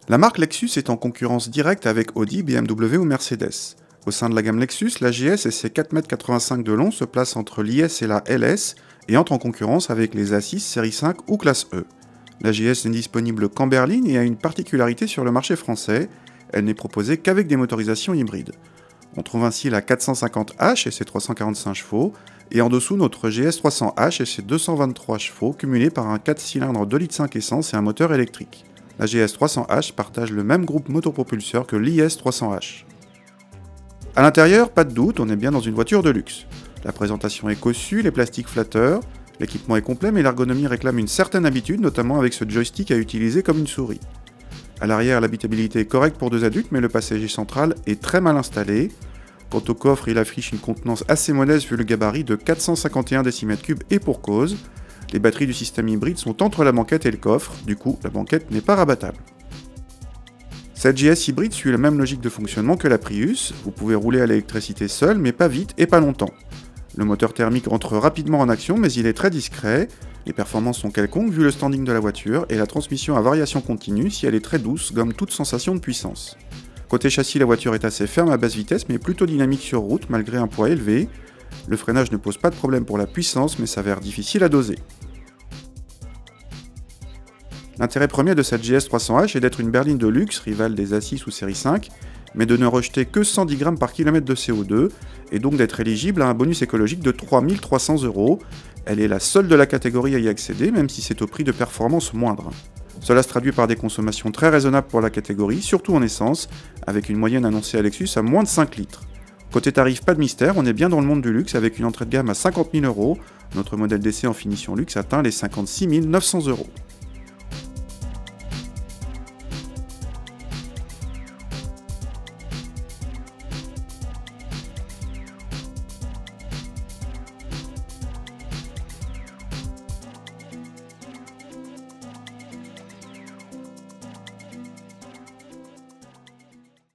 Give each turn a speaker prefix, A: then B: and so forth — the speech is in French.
A: La marque Lexus est en concurrence directe avec Audi, BMW ou Mercedes. Au sein de la gamme Lexus, la GS et ses 4,85 m de long se placent entre l'IS et la LS et entre en concurrence avec les A6 série 5 ou classe E. La GS n'est disponible qu'en berline et a une particularité sur le marché français, elle n'est proposée qu'avec des motorisations hybrides. On trouve ainsi la 450H et ses 345 chevaux, et en dessous notre GS 300H et ses 223 chevaux cumulés par un 4 cylindres 2,5 litres essence et un moteur électrique. La GS 300H partage le même groupe motopropulseur que l'IS 300H. A l'intérieur, pas de doute, on est bien dans une voiture de luxe. La présentation est cossue, les plastiques flatteurs, l'équipement est complet mais l'ergonomie réclame une certaine habitude, notamment avec ce joystick à utiliser comme une souris. À l'arrière, l'habitabilité est correcte pour 2 adultes, mais le passager central est très mal installé. Quant au coffre, il affiche une contenance assez modeste vu le gabarit de 451 décimètres cubes et pour cause. Les batteries du système hybride sont entre la banquette et le coffre, du coup la banquette n'est pas rabattable. Cette GS hybride suit la même logique de fonctionnement que la Prius, vous pouvez rouler à l'électricité seul mais pas vite et pas longtemps. Le moteur thermique entre rapidement en action mais il est très discret, les performances sont quelconques vu le standing de la voiture et la transmission à variation continue si elle est très douce gomme toute sensation de puissance. Côté châssis, la voiture est assez ferme à basse vitesse mais plutôt dynamique sur route malgré un poids élevé. Le freinage ne pose pas de problème pour la puissance mais s'avère difficile à doser. L'intérêt premier de cette GS 300H est d'être une berline de luxe, rivale des A6 ou série 5, mais de ne rejeter que 110 grammes par kilomètre de CO2, et donc d'être éligible à un bonus écologique de 3 300 €. Elle est la seule de la catégorie à y accéder, même si c'est au prix de performance moindre. Cela se traduit par des consommations très raisonnables pour la catégorie, surtout en essence, avec une moyenne annoncée à Lexus à moins de 5 litres. Côté tarif, pas de mystère, on est bien dans le monde du luxe avec une entrée de gamme à 50 000 €. Notre modèle d'essai en finition luxe atteint les 56 900 €.